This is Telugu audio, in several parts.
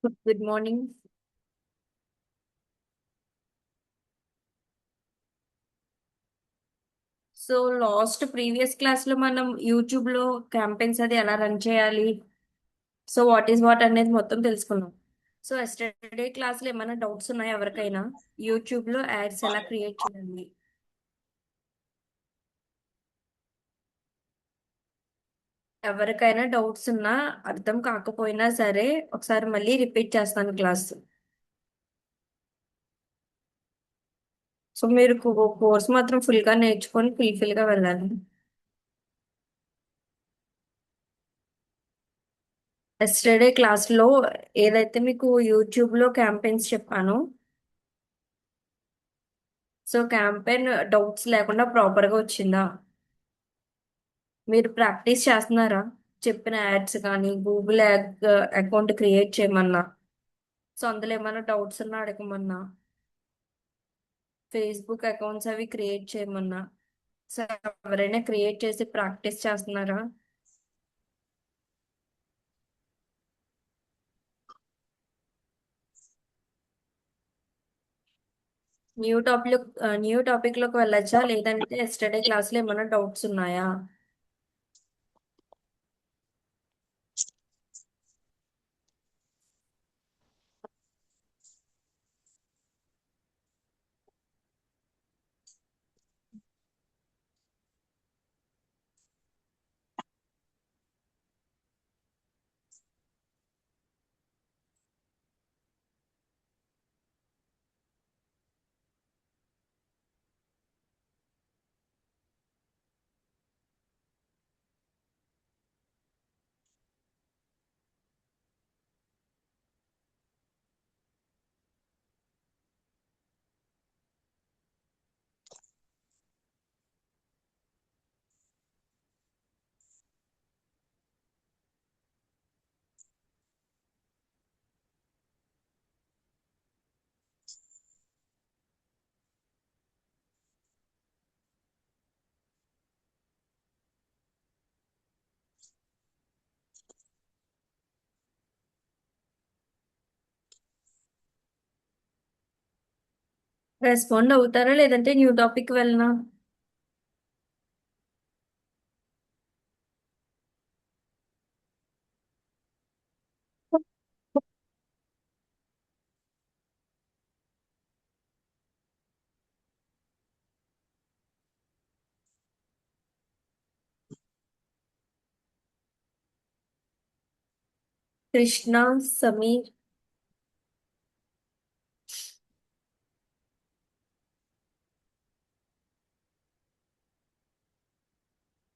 Good morning. So last previous class లో మనం యూట్యూబ్ లో క్యాంపెయిన్స్ అది ఎలా రన్ చేయాలి, సో వాట్ ఈస్ వాట్ అనేది మొత్తం తెలుసుకున్నాం. సో ఎస్టర్డే క్లాస్ లో ఏమైనా డౌట్స్ ఉన్నాయా ఎవరికైనా? యూట్యూబ్ లో యాడ్స్ ఎలా క్రియేట్ చేయాలి? ఎవరికైనా డౌట్స్ ఉన్నా, అర్థం కాకపోయినా సరే ఒకసారి మళ్ళీ రిపీట్ చేస్తాను క్లాస్. సో మీరు కోర్స్ మాత్రం ఫుల్ గా నేర్చుకొని ఫుల్ఫిల్ గా వెళ్ళాలి. ఎస్టర్డే క్లాస్ లో ఏదైతే మీకు యూట్యూబ్ లో క్యాంపెయిన్స్ చెప్పానో, సో క్యాంపెయిన్ డౌట్స్ లేకుండా ప్రాపర్ గా వచ్చిందా? మీరు ప్రాక్టీస్ చేస్తున్నారా? చెప్పిన యాడ్స్ కానీ గూగుల్ అకౌంట్ క్రియేట్ చేయమన్నా, సో అందులో ఏమైనా డౌట్స్ ఉన్నా అడగమన్నా, ఫేస్బుక్ అకౌంట్స్ అవి క్రియేట్ చేయమన్నా, సో ఎవరైనా క్రియేట్ చేసి ప్రాక్టీస్ చేస్తున్నారా? న్యూ టాపిక్ లోకి వెళ్ళొచ్చా, లేదంటే ఎస్టర్డే క్లాస్ లో ఏమైనా డౌట్స్ ఉన్నాయా? రెస్పాండ్ అవుతారా, లేదంటే న్యూ టాపిక్ వెళ్ళనా? కృష్ణ, సమీర్.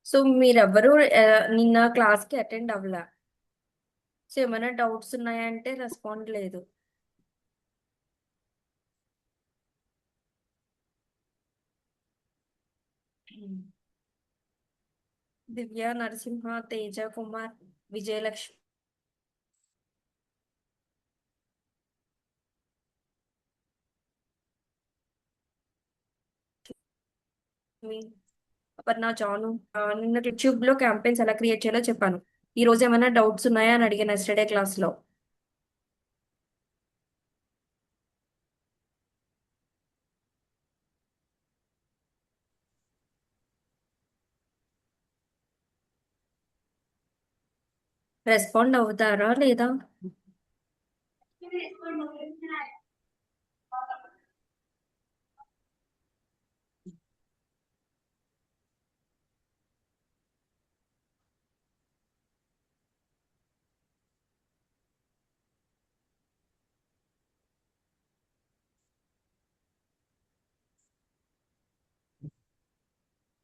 సో మీరెవ్వరు నిన్న క్లాస్ కి అటెండ్ అవ్వలే. సో ఏమైనా డౌట్స్ ఉన్నాయంటే రెస్పాండ్ లేదు. దివ్య, నరసింహ, తేజ కుమార్, విజయలక్ష్మి, అపర్ణ, జాను. నిన్న యూట్యూబ్ లో క్యాంపెయిన్స్ ఎలా క్రియేట్ చేయాలో చెప్పాను. ఈ రోజు ఏమైనా డౌట్స్ ఉన్నాయా అని అడిగాను ఎస్టర్డే క్లాస్ లో. రెస్పాండ్ అవుతారా లేదా?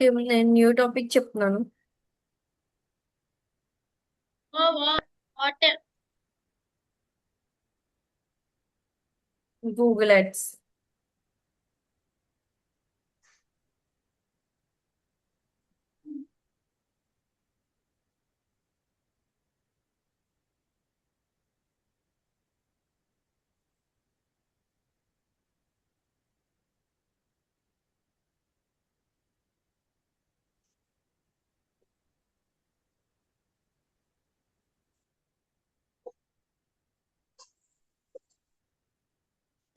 నేను న్యూ టాపిక్ చెప్తున్నాను. వాటర్. Google ads.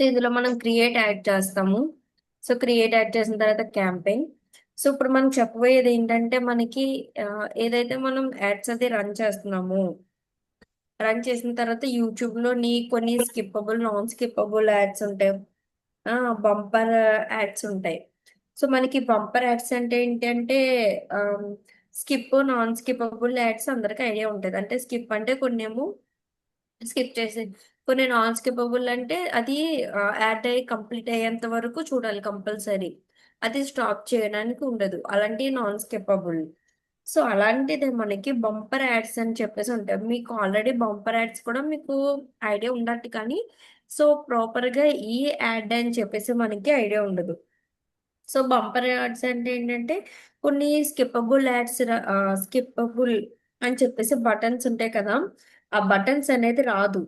సో ఇందులో మనం క్రియేట్ యాడ్ చేస్తాము. సో క్రియేట్ యాడ్ చేసిన తర్వాత క్యాంపెయిన్. సో ఇప్పుడు మనం చెప్పబోయేది ఏంటంటే మనకి ఏదైతే మనం యాడ్స్ అది రన్ చేస్తున్నామో, రన్ చేసిన తర్వాత యూట్యూబ్ లో నీ కొన్ని స్కిప్పబుల్ నాన్ స్కిప్పబుల్ యాడ్స్ ఉంటాయి, బంపర్ యాడ్స్ ఉంటాయి. సో మనకి బంపర్ యాడ్స్ అంటే ఏంటంటే స్కిప్ నాన్ స్కిప్పబుల్ యాడ్స్ అందరికి ఐడియా ఉంటుంది. అంటే స్కిప్ అంటే కొన్ని ఏమో స్కిప్ చేసి, కొన్ని నాన్ స్కిప్పబుల్ అంటే అది యాడ్ అయ్యి కంప్లీట్ అయ్యేంత వరకు చూడాలి కంపల్సరీ, అది స్టాప్ చేయడానికి ఉండదు, అలాంటి నాన్ స్కిప్పబుల్. సో అలాంటిదే మనకి బంపర్ యాడ్స్ అని చెప్పేసి ఉంటాయి. మీకు ఆల్రెడీ బంపర్ యాడ్స్ కూడా మీకు ఐడియా ఉండట్టు కానీ, సో ప్రాపర్ గా ఈ యాడ్ అని చెప్పేసి మనకి ఐడియా ఉండదు. సో బంపర్ యాడ్స్ అంటే ఏంటంటే కొన్ని స్కిప్పబుల్ యాడ్స్, స్కిప్పబుల్ అని చెప్పేసి బటన్స్ ఉంటాయి కదా, ఆ బటన్స్ అనేది రాదు.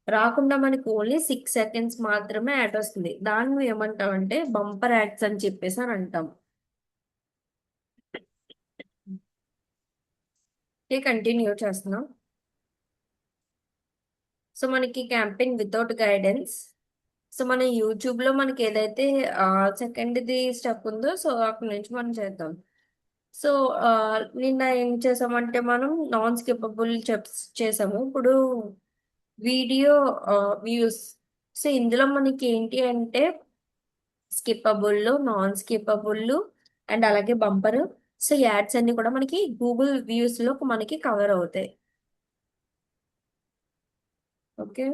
రాకుండా మనకి ఓన్లీ 6 సెకండ్స్ మాత్రమే యాడ్ వస్తుంది. దాన్ని ఏమంటాం అంటే బంపర్ యాడ్స్ అని చెప్పేసి అని అంటాం. కంటిన్యూ చేస్తున్నాం. సో మనకి క్యాంపెయిన్ వితౌట్ గైడెన్స్. సో మన యూట్యూబ్ లో మనకి ఏదైతే సెకండ్ ది స్టెప్ ఉందో, సో అక్కడ నుంచి మనం చేద్దాం. సో ఆ, నిన్న ఏం చేసామంటే మనం నాన్ స్కిప్పబుల్ చేసాము. ఇప్పుడు వీడియో వ్యూస్. సో ఇందులో మనకి ఏంటి అంటే స్కిప్పబుల్, నాన్ స్కిప్పబుల్ అండ్ అలాగే బంపర్. సో యాడ్స్ అన్ని కూడా మనకి గూగుల్ వ్యూస్ లో మనకి కవర్ అవుతాయి. ఓకే.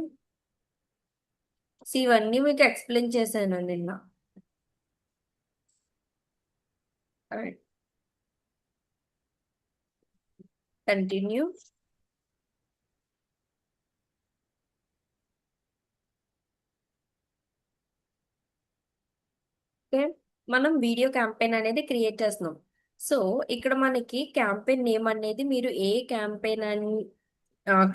సో ఇవన్నీ మీకు ఎక్స్ప్లెయిన్ చేశాను నిన్న. కంటిన్యూ. ఓకే. మనం వీడియో క్యాంపెయిన్ అనేది క్రియేట్ చేస్తున్నాం. సో ఇక్కడ మనకి క్యాంపెయిన్ నేమ్ అనేది, మీరు ఏ క్యాంపెయిన్ అని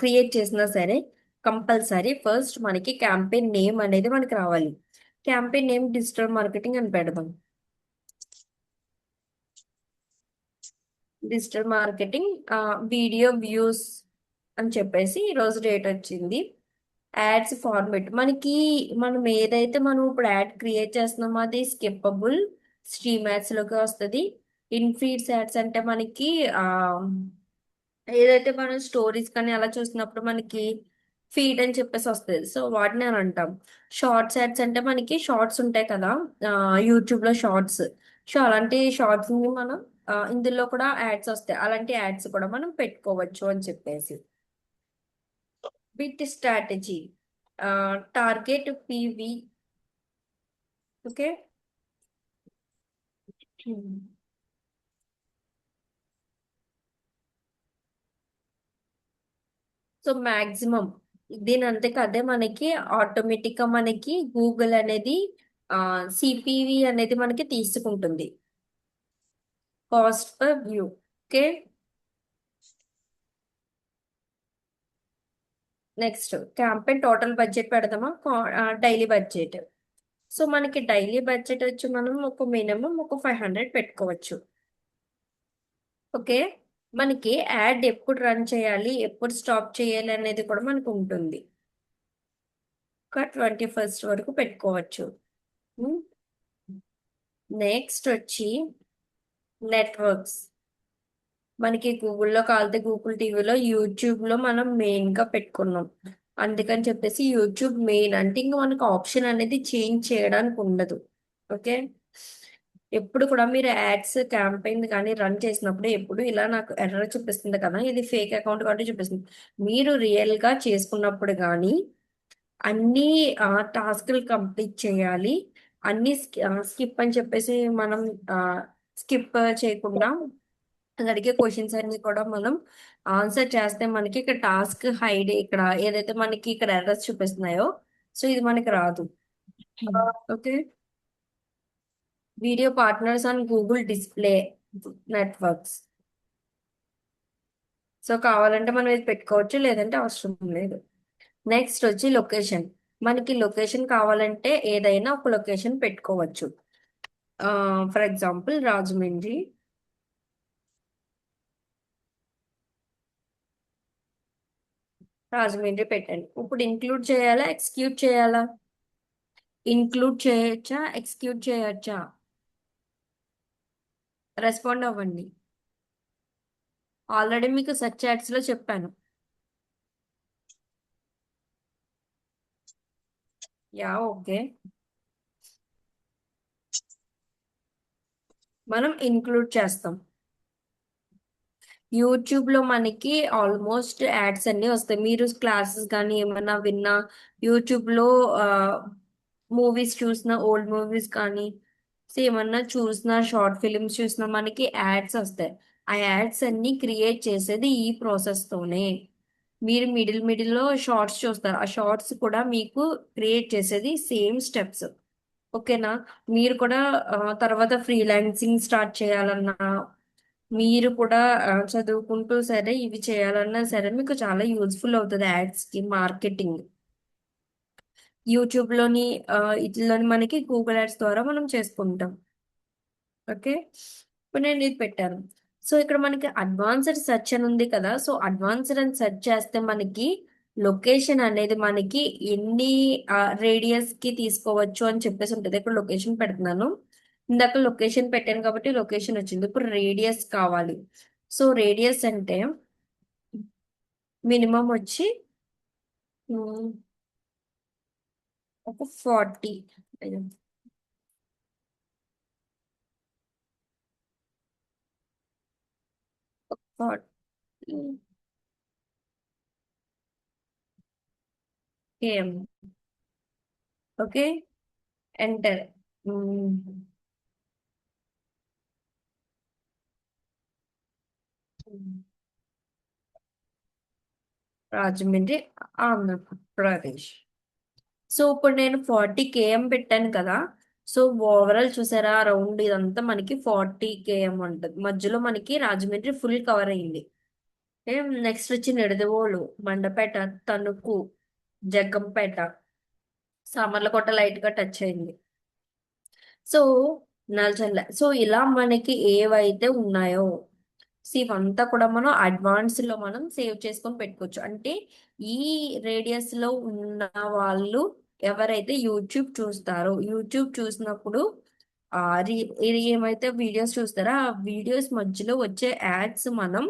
క్రియేట్ చేసినా సరే కంపల్సరీ ఫస్ట్ మనకి క్యాంపెయిన్ నేమ్ అనేది మనకి రావాలి. క్యాంపెయిన్ నేమ్ డిజిటల్ మార్కెటింగ్ అని పెడదాం. డిజిటల్ మార్కెటింగ్ వీడియో వ్యూస్ అని చెప్పేసి ఈరోజు డేట్ వచ్చింది. యాడ్స్ ఫార్మెట్ మనకి, మనం ఏదైతే మనం ఇప్పుడు యాడ్ క్రియేట్ చేస్తున్నామో అది స్కిప్పబుల్ స్ట్రీమ్ యాడ్స్ లోకి వస్తుంది. ఇన్ ఫీడ్స్ యాడ్స్ అంటే మనకి ఆ ఏదైతే మనం స్టోరీస్ కానీ అలా చూసినప్పుడు మనకి ఫీడ్ అని చెప్పేసి వస్తుంది, సో వాటిని అని అంటాం. షార్ట్స్ యాడ్స్ అంటే మనకి షార్ట్స్ ఉంటాయి కదా, యూట్యూబ్ లో షార్ట్స్. సో అలాంటి షార్ట్స్ ని మనం ఇందులో కూడా యాడ్స్ వస్తాయి, అలాంటి యాడ్స్ కూడా మనం పెట్టుకోవచ్చు అని చెప్పేసి. Bit strategy, target PV. Okay. So maximum దీని అంతకు అదే మనకి ఆటోమేటిక్ గా మనకి గూగుల్ అనేది సిపివి అనేది మనకి తీసుకుంటుంది, cost per view. Okay. Next campaign total budget పెడదామా, డైలీ బడ్జెట్. సో మనకి డైలీ బడ్జెట్ వచ్చి మనం ఒక మినిమం ఒక 500 పెట్టుకోవచ్చు. ఓకే. మనకి యాడ్ ఎప్పుడు రన్ చేయాలి, ఎప్పుడు స్టాప్ చేయాలి అనేది కూడా మనకు ఉంటుంది. ఒక 21st వరకు పెట్టుకోవచ్చు. నెక్స్ట్ వచ్చి నెట్వర్క్స్. మనకి గూగుల్లో కాలితే గూగుల్ టీవీలో, యూట్యూబ్ లో మనం మెయిన్ గా పెట్టుకున్నాం. అందుకని చెప్పేసి యూట్యూబ్ మెయిన్ అంటే ఇంకా మనకు ఆప్షన్ అనేది చేంజ్ చేయడానికి ఉండదు. ఓకే. ఎప్పుడు కూడా మీరు యాడ్స్ క్యాంపెయిన్ కానీ రన్ చేసినప్పుడు ఎప్పుడు ఇలా నాకు ఎర్రర్ చూపిస్తుంది కదా, ఇది ఫేక్ అకౌంట్ కాబట్టి చూపిస్తుంది. మీరు రియల్ గా చేసుకున్నప్పుడు కానీ అన్ని టాస్క్లు కంప్లీట్ చేయాలి. అన్ని స్కిప్ అని చెప్పేసి మనం స్కిప్ చేయకుండా అడిగే క్వశ్చన్స్ అన్ని కూడా మనం ఆన్సర్ చేస్తే మనకి ఇక్కడ టాస్క్ హైడ్, ఇక్కడ ఏదైతే మనకి ఇక్కడ ఎర్రర్స్ చూపిస్తున్నాయో సో ఇది మనకి రాదు. Okay. Video partners on Google display networks. So కావాలంటే మనం ఇది పెట్టుకోవచ్చు, లేదంటే అవసరం లేదు. నెక్స్ట్ వచ్చి లొకేషన్. మనకి లొకేషన్ కావాలంటే ఏదైనా ఒక లొకేషన్ పెట్టుకోవచ్చు. For example Rajahmundry. రాజమండ్రి పెట్టండి. ఇప్పుడు ఇంక్లూడ్ చేయాలా, ఎక్స్క్యూట్ చేయాలా? ఇంక్లూడ్ చేయొచ్చా, ఎక్స్క్యూట్ చేయొచ్చా? రెస్పాండ్ అవ్వండి. ఆల్రెడీ మీకు సెర్చ్ యాడ్స్ లో చెప్పాను. Yeah, okay. మనం ఇంక్లూడ్ చేస్తాం. యూట్యూబ్ లో మనకి ఆల్మోస్ట్ యాడ్స్ అన్ని వస్తాయి. మీరు క్లాసెస్ కానీ ఏమన్నా విన్నా, యూట్యూబ్ లో మూవీస్ చూసిన, ఓల్డ్ మూవీస్ కానీ, సో ఏమన్నా చూసిన, షార్ట్ ఫిలిమ్స్ చూసిన మనకి యాడ్స్ వస్తాయి. ఆ యాడ్స్ అన్ని క్రియేట్ చేసేది ఈ ప్రాసెస్ తోనే. మీరు మిడిల్ మిడిల్ లో షార్ట్స్ చూస్తారు, ఆ షార్ట్స్ కూడా మీకు క్రియేట్ చేసేది సేమ్ స్టెప్స్. ఓకేనా? మీరు కూడా తర్వాత ఫ్రీలాన్సింగ్ స్టార్ట్ చేయాలన్నా, మీరు కూడా చదువుకుంటూ సరే ఇవి చేయాలన్నా సరే మీకు చాలా యూజ్ఫుల్ అవుతుంది యాడ్స్ కి మార్కెటింగ్. యూట్యూబ్ లోని ఇట్లోని మనకి గూగుల్ యాడ్స్ ద్వారా మనం చేసుకుంటాం. ఓకే. ఇప్పుడు నేను ఇది పెట్టాను. సో ఇక్కడ మనకి అడ్వాన్స్డ్ సెర్చ్ అని ఉంది కదా, సో అడ్వాన్స్డ్ అని సెర్చ్ చేస్తే మనకి లొకేషన్ అనేది మనకి ఎన్ని రేడియస్ కి తీసుకోవచ్చు అని చెప్పేసి ఉంటుంది. ఇక్కడ లొకేషన్ పెడుతున్నాను. ఇందాక లొకేషన్ పెట్టాను కాబట్టి లొకేషన్ వచ్చింది. ఇప్పుడు రేడియస్ కావాలి. సో రేడియస్ అంటే మినిమం వచ్చి ఉమ్, ఒక 40. 40 KM. Okay. Enter. Rajahmundry, Andhra Pradesh. So ఇప్పుడు నేను 40 km పెట్టాను కదా. సో ఓవరాల్ చూసారా, రౌండ్ ఇదంతా మనకి 40 km ఉంటుంది. మధ్యలో మనకి రాజమండ్రి ఫుల్ కవర్ అయింది. నెక్స్ట్ వచ్చి నిడదవోలు, మండపేట, తణుకు, జగ్గంపేట, సామర్లకోట లైట్ గా టచ్ అయింది. సో నల్చర్ల. సో ఇలా మనకి ఏవైతే ఉన్నాయో, సో ఇవంతా కూడా మనం అడ్వాన్స్ లో మనం సేవ్ చేసుకొని పెట్టుకోవచ్చు. అంటే ఈ రేడియస్ లో ఉన్న వాళ్ళు ఎవరైతే యూట్యూబ్ చూస్తారో, యూట్యూబ్ చూసినప్పుడు ఆ ఇది ఏమైతే వీడియోస్ చూస్తారో ఆ వీడియోస్ మధ్యలో వచ్చే యాడ్స్ మనం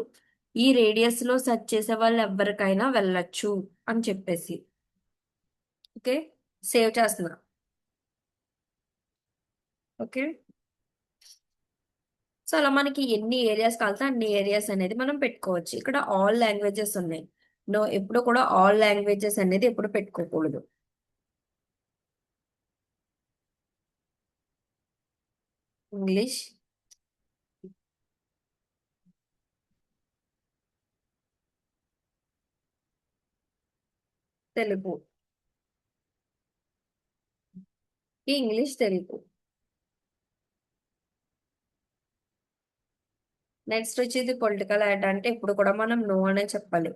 ఈ రేడియస్ లో సెర్చ్ చేసే వాళ్ళు ఎవరికైనా వెళ్ళొచ్చు అని చెప్పేసి. ఓకే. సేవ్ చేస్తున్నా. ఓకే. సో అలా మనకి ఎన్ని ఏరియాస్ కావాలితే అన్ని ఏరియాస్ అనేది మనం పెట్టుకోవచ్చు. ఇక్కడ ఆల్ లాంగ్వేజెస్ ఉన్నాయి. నో, ఎప్పుడు కూడా ఆల్ లాంగ్వేజెస్ అనేది ఎప్పుడు పెట్టుకోకూడదు. English, Telugu. English, Telugu. Next వచ్చేది పొలిటికల్ యాడ్ అంటే ఇప్పుడు కూడా మనం నో అనే చెప్పాలి.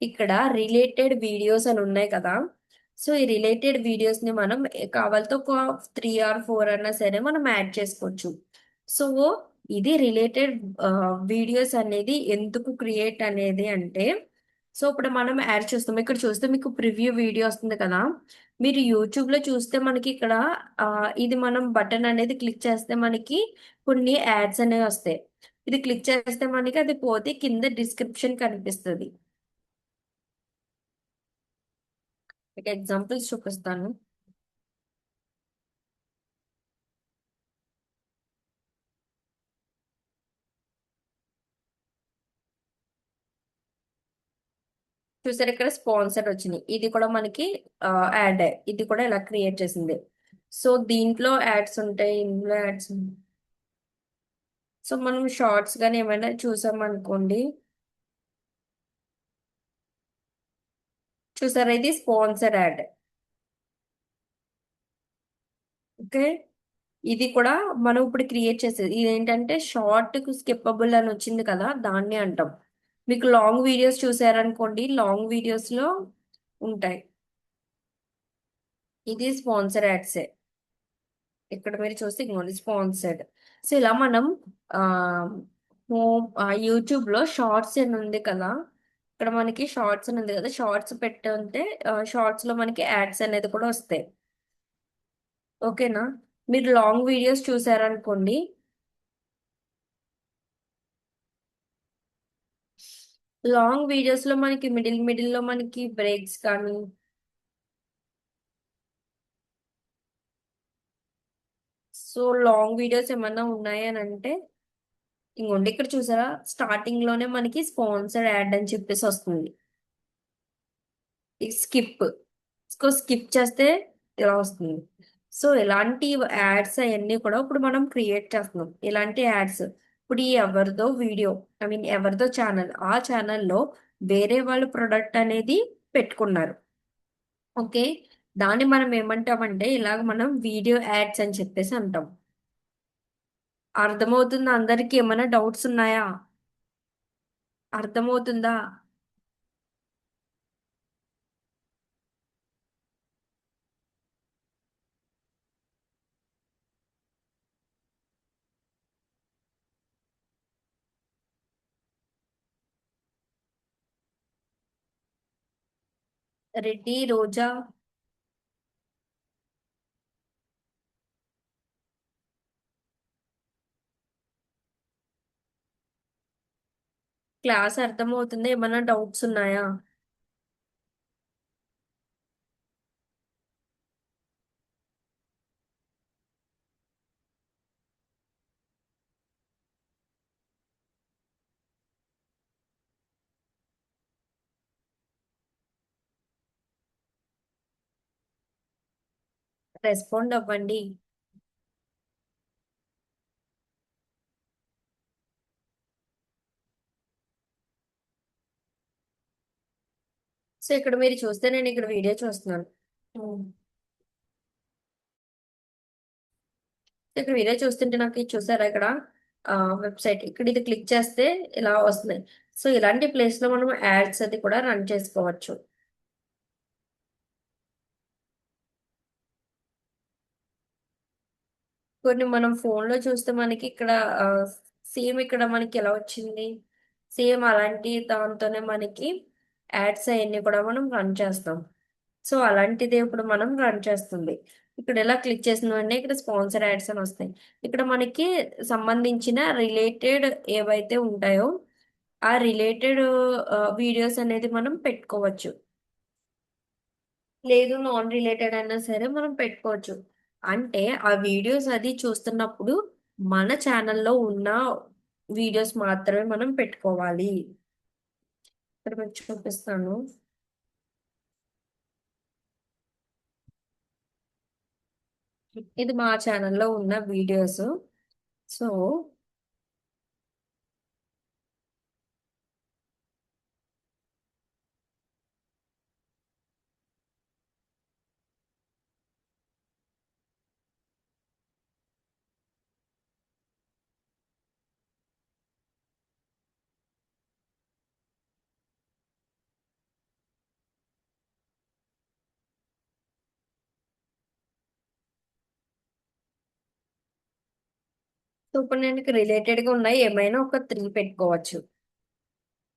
ఇక్కడ రిలేటెడ్ వీడియోస్ అని ఉన్నాయి కదా. సో ఈ రిలేటెడ్ వీడియోస్ ని మనం కావాలితో ఒక 3 or 4 అన్నా సరే మనం యాడ్ చేసుకోవచ్చు. సో ఇది రిలేటెడ్ వీడియోస్ అనేది ఎందుకు క్రియేట్ అనేది అంటే, సో ఇప్పుడు మనం యాడ్ చేస్తాం. ఇక్కడ చూస్తే మీకు ప్రివ్యూ వీడియో వస్తుంది కదా. మీరు యూట్యూబ్ లో చూస్తే మనకి ఇక్కడ ఆ, ఇది మనం బటన్ అనేది క్లిక్ చేస్తే మనకి కొన్ని యాడ్స్ అనేవి వస్తాయి. ఇది క్లిక్ చేస్తే మనకి అది పోతే కింద డిస్క్రిప్షన్ కనిపిస్తుంది. మీకు ఎగ్జాంపుల్స్ చూపిస్తాను. చూసారు, ఇక్కడ స్పాన్సర్ వచ్చింది. ఇది కూడా మనకి యాడ్, ఇది కూడా ఇలా క్రియేట్ చేసింది. సో దీంట్లో యాడ్స్ ఉంటాయి, ఇందులో యాడ్స్ ఉంటాయి. సో మనం షార్ట్స్ కానీ ఏమైనా చూసామనుకోండి, చూసారా ఇది స్పాన్సర్ యాడ్. ఓకే. ఇది కూడా మనం ఇప్పుడు క్రియేట్ చేసేది. ఇది ఏంటంటే షార్ట్ స్కిప్పబుల్ అని వచ్చింది కదా, దాన్ని అంటాం. మీకు లాంగ్ వీడియోస్ చూసారనుకోండి, లాంగ్ వీడియోస్ లో ఉంటాయి. ఇది స్పాన్సర్ యాడ్సే. ఇక్కడ మీరు చూస్తే ఇంకోండి స్పాన్సర్డ్. సో ఇలా మనం ఆ హోమ్ యూట్యూబ్ లో షార్ట్స్ అని ఉంది కదా, ఇక్కడ మనకి షార్ట్స్ అని ఉంది కదా, షార్ట్స్ పెట్టుంటే షార్ట్స్ లో మనకి యాడ్స్ అనేది కూడా వస్తాయి. ఓకేనా? మీరు లాంగ్ వీడియోస్ చూసారనుకోండి, లాంగ్ వీడియోస్ లో మనకి మిడిల్ మిడిల్ లో మనకి బ్రేక్స్ కానీ, సో లాంగ్ వీడియోస్ ఏమన్నా ఉన్నాయని అంటే, ఇంకోండి ఇక్కడ చూసారా, స్టార్టింగ్ లోనే మనకి స్పాన్సర్డ్ యాడ్ అని చెప్పేసి వస్తుంది. స్కిప్, స్కిప్ చేస్తే ఇలా వస్తుంది. సో ఇలాంటి యాడ్స్ అవన్నీ కూడా ఇప్పుడు మనం క్రియేట్ చేస్తున్నాం, ఇలాంటి యాడ్స్. ఇప్పుడు ఈ ఎవరిదో వీడియో, ఐ మీన్ ఎవరిదో ఛానల్, ఆ ఛానల్లో వేరే వాళ్ళు ప్రొడక్ట్ అనేది పెట్టుకున్నారు. ఓకే, దాన్ని మనం ఏమంటామంటే ఇలాగ మనం వీడియో యాడ్స్ అని చెప్పేసి అంటాం. అర్థమవుతుందా? అందరికి ఏమైనా డౌట్స్ ఉన్నాయా? అర్థమవుతుందా? రెడ్డి రోజా, క్లాస్ అర్థమవుతుందా? ఏమైనా డౌట్స్ ఉన్నాయా? రెస్పాండ్ అవ్వండి. సో ఇక్కడ మీరు చూస్తే నేను ఇక్కడ వీడియో చూస్తున్నాను. ఉమ్. సో ఇక్కడ వీడియో చూస్తుంటే నాకు ఇది చూసారా ఇక్కడ వెబ్సైట్, ఇక్కడ ఇది క్లిక్ చేస్తే ఇలా వస్తుంది. సో ఇలాంటి ప్లేస్ లో మనం యాడ్స్ అది కూడా రన్ చేసుకోవచ్చు. కొన్ని మనం ఫోన్ లో చూస్తే మనకి ఇక్కడ సేమ్ ఇక్కడ మనకి ఎలా వచ్చింది, సేమ్ అలాంటి దాంతోనే మనకి యాడ్స్ అవన్నీ కూడా మనం రన్ చేస్తాం. సో అలాంటిదే ఇప్పుడు మనం రన్ చేస్తుంది. ఇక్కడ ఎలా క్లిక్ చేసిన వెంటనే ఇక్కడ స్పాన్సర్ యాడ్స్ అని వస్తాయి. ఇక్కడ మనకి సంబంధించిన రిలేటెడ్ ఏవైతే ఉంటాయో ఆ రిలేటెడ్ వీడియోస్ అనేది మనం పెట్టుకోవచ్చు. లేదు నాన్ రిలేటెడ్ అయినా సరే మనం పెట్టుకోవచ్చు. అంటే ఆ వీడియోస్ అది చూస్తున్నప్పుడు మన ఛానల్లో ఉన్న వీడియోస్ మాత్రమే మనం పెట్టుకోవాలి. ఇక్కడ మీకు చూపిస్తాను. ఇది మా ఛానల్లో ఉన్న వీడియోస్. సో సో ఇప్పుడు నేను రిలేటెడ్ గా ఉన్నాయి ఏమైనా ఒక 3 పెట్టుకోవచ్చు.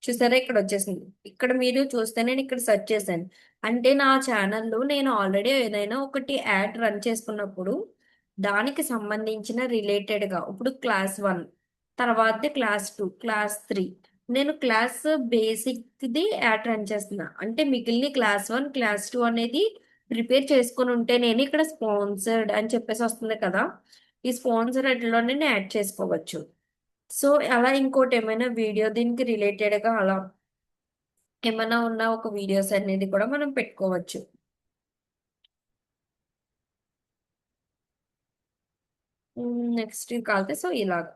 చూసారా ఇక్కడ వచ్చేసింది. ఇక్కడ మీరు చూస్తే నేను ఇక్కడ సెర్చ్ చేశాను. అంటే నా ఛానల్లో నేను ఆల్రెడీ ఏదైనా ఒకటి యాడ్ రన్ చేసుకున్నప్పుడు దానికి సంబంధించిన రిలేటెడ్ గా ఇప్పుడు క్లాస్ 1, తర్వాత క్లాస్ 2, క్లాస్ 3, నేను class basic the ad run చేస్తున్నా. అంటే మిగిలిన క్లాస్ 1, క్లాస్ 2 అనేది ప్రిపేర్ చేసుకుని ఉంటే నేను ఇక్కడ స్పాన్సర్డ్ అని చెప్పేసి వస్తుంది కదా, ఈ స్పాన్సర్డ్ లో నేను యాడ్ చేసుకోవచ్చు. సో అలా ఇంకోటి ఏమైనా వీడియో దీనికి రిలేటెడ్ గా అలా ఏమైనా ఉన్న ఒక వీడియోస్ అనేది కూడా మనం పెట్టుకోవచ్చు. నెక్స్ట్ కాలితే సో ఇలాగ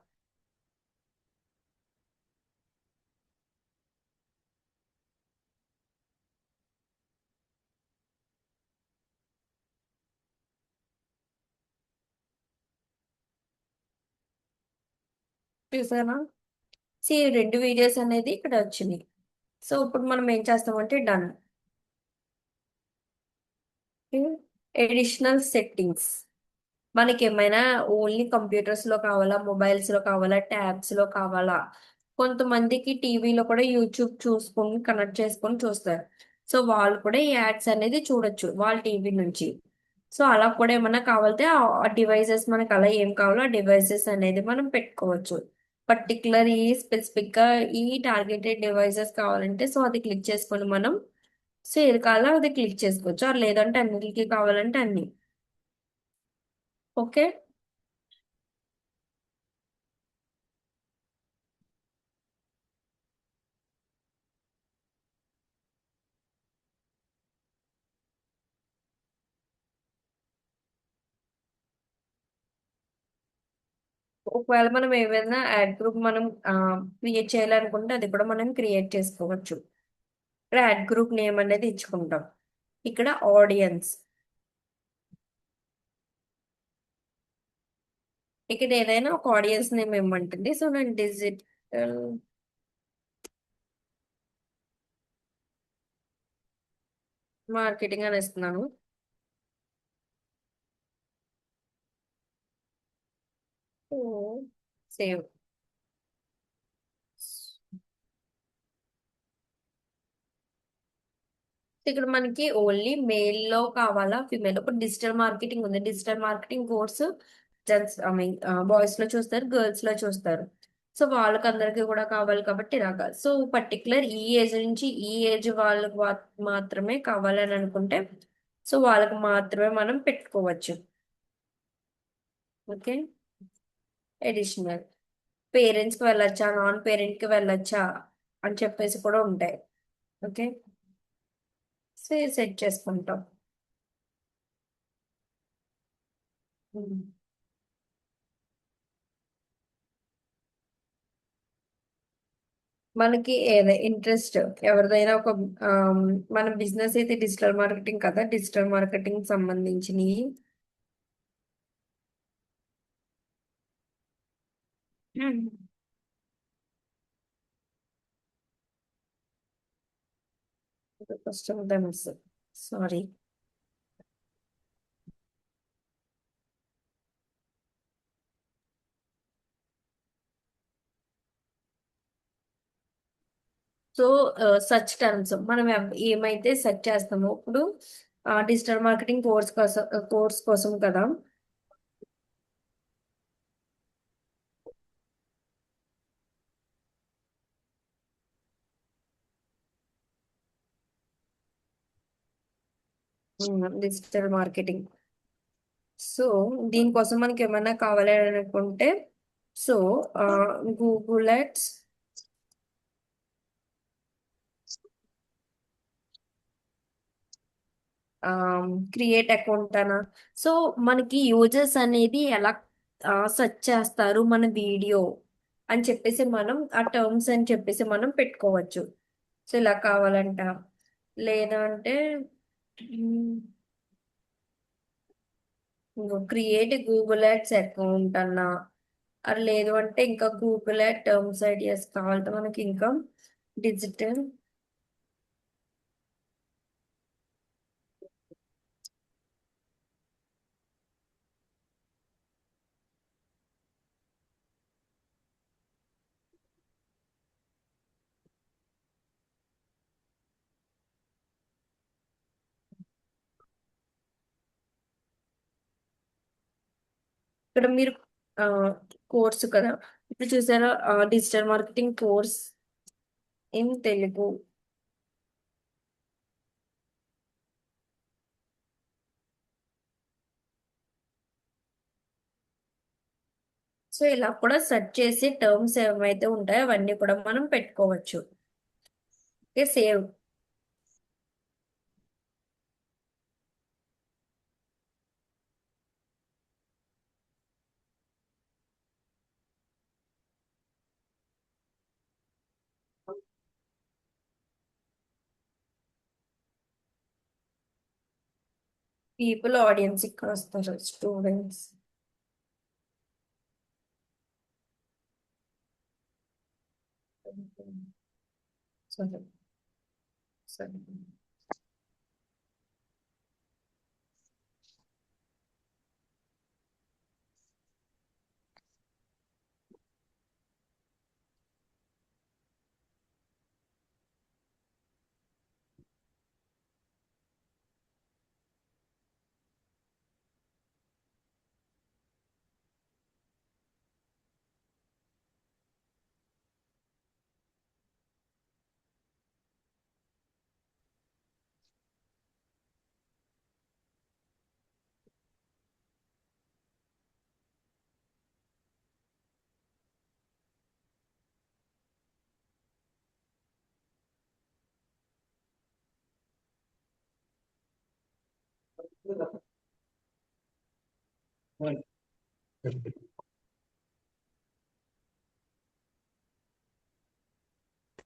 చూసానా? సో ఈ 2 వీడియోస్ అనేది ఇక్కడ వచ్చినాయి. సో ఇప్పుడు మనం ఏం చేస్తామంటే డన్. ఎడిషనల్ సెట్టింగ్స్, మనకి ఏమైనా ఓన్లీ కంప్యూటర్స్ లో కావాలా, మొబైల్స్ లో కావాలా, ట్యాబ్స్ లో కావాలా, కొంతమందికి టీవీలో కూడా యూట్యూబ్ చూసుకొని కనెక్ట్ చేసుకొని చూస్తారు. సో వాళ్ళు కూడా ఈ యాడ్స్ అనేది చూడొచ్చు వాళ్ళ టీవీ నుంచి. సో అలా కూడా ఏమన్నా కావాలంటే ఆ డివైసెస్ మనకు అలా ఏం కావాలో ఆ డివైసెస్ అనేది మనం పెట్టుకోవచ్చు. పర్టికులర్ ఈ స్పెసిఫిక్ గా ఈ టార్గెటెడ్ డివైసెస్ కావాలంటే సో అది క్లిక్ చేసుకొని మనం సో ఏది కావాలో అది క్లిక్ చేసుకోవచ్చు. అది లేదంటే అన్నిటికీ కావాలంటే అన్ని. ఓకే. ఒకవేళ మనం ఏదైనా యాడ్ గ్రూప్ మనం క్రియేట్ చేయాలనుకుంటే అది కూడా మనం క్రియేట్ చేసుకోవచ్చు. ఇక్కడ యాడ్ గ్రూప్ నేమ్ అనేది ఇచ్చుకుంటాం. ఇక్కడ ఆడియన్స్, ఇక్కడ ఏదైనా ఒక ఆడియన్స్ నేమ్ ఇవ్వమంటుంది. సో నేను డిజిటల్ మార్కెటింగ్ అని ఇస్తున్నాను. సేవ్. ఇక్కడ మనకి ఓన్లీ మేల్ లో కావాలా ఫిమేల్? ఇప్పుడు డిజిటల్ మార్కెటింగ్ ఉంది. Digital marketing course gents I mean boys లో చూస్తారు, గర్ల్స్ లో చూస్తారు. సో వాళ్ళకి అందరికీ కూడా కావాలి కాబట్టి ఇలాగా. సో పర్టికులర్ ఈ ఏజ్ నుంచి ఈ ఏజ్ వాళ్ళకి మాత్రమే కావాలని అనుకుంటే సో వాళ్ళకి మాత్రమే మనం పెట్టుకోవచ్చు. ఓకే. అడిషనల్ పేరెంట్స్ కి వెళ్ళొచ్చా, నాన్ పేరెంట్ కి వెళ్ళొచ్చా అని చెప్పేసి కూడా ఉంటాయి. ఓకే. సో సెట్ చేసుకుంటాం. ఉమ్. మనకి ఏదైనా ఇంట్రెస్ట్ ఎవరిదైనా ఒక ఆమ్, మన బిజినెస్ అయితే డిజిటల్ మార్కెటింగ్ కదా, డిజిటల్ మార్కెటింగ్ సంబంధించినవి. Customers, sorry. So search terms మనం ఏమైతే సెర్చ్ చేస్తామో ఇప్పుడు డిజిటల్ మార్కెటింగ్ కోర్స్ కోసం కదా. Digital marketing. సో దీనికోసం మనకి ఏమైనా కావాలి అని అనుకుంటే సో గూగుల్ ఎడ్స్ క్రియేట్ అకౌంట్ అనా. సో మనకి యూజర్స్ అనేది ఎలా సెర్చ్ చేస్తారు మన వీడియో అని చెప్పేసి మనం ఆ టర్మ్స్ అని చెప్పేసి మనం పెట్టుకోవచ్చు. సో ఇలా కావాలంట, లేదంటే క్రియేట్ గూగుల్ యాడ్స్ అకౌంట్ అన్నా, అది లేదు అంటే ఇంకా గూగుల్ యాడ్ టర్మ్స్ ఐడియాస్ కావాలంటే మనకి ఇంకా డిజిటల్. ఇక్కడ మీరు ఆ, కోర్సు కదా, ఇప్పుడు చూసారా digital marketing course in Telugu. So ఇలా కూడా సెర్చ్ చేసి టర్మ్స్ ఏమైతే ఉంటాయో అవన్నీ కూడా మనం పెట్టుకోవచ్చు. ఓకే. సేవ్. పీపుల్ ఆడియన్స్ ఇక్కడ వస్తారు, స్టూడెంట్స్. సరే. సరే.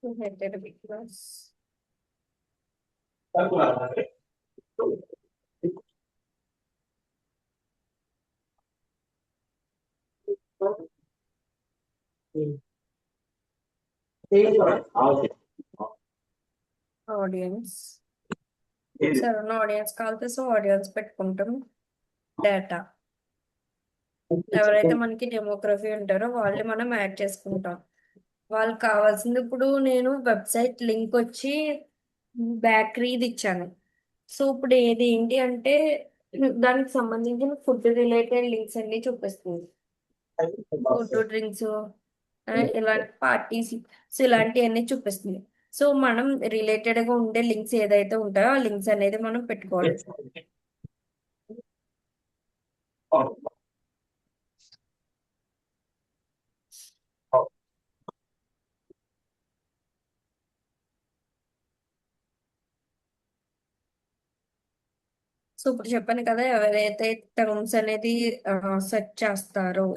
Related because ఆడియన్స్ సరే ఆడియన్స్ కావాలి సో ఆడియన్స్ పెట్టుకుంటాం డేటా ఎవరైతే మనకి డెమోగ్రఫీ ఉంటారో వాళ్ళని మనం యాడ్ చేసుకుంటాం. వాళ్ళకి కావాల్సింది ఇప్పుడు నేను వెబ్సైట్ లింక్ వచ్చి బేకరీది ఇచ్చాను. సో ఇప్పుడు ఏది ఏంటి అంటే దానికి సంబంధించిన ఫుడ్ రిలేటెడ్ లింక్స్ అన్ని చూపిస్తుంది. ఫుడ్ డ్రింక్స్ ఇలాంటి పార్టీస్ సో ఇలాంటివన్నీ చూపిస్తుంది. సో మనం రిలేటెడ్ గా ఉండే లింక్స్ ఏదైతే ఉంటాయో ఆ లింక్స్ అనేది మనం పెట్టుకోవాలి. సో ఇప్పుడు చెప్పాను కదా ఎవరైతే టర్మ్స్ అనేది సెర్చ్ చేస్తారో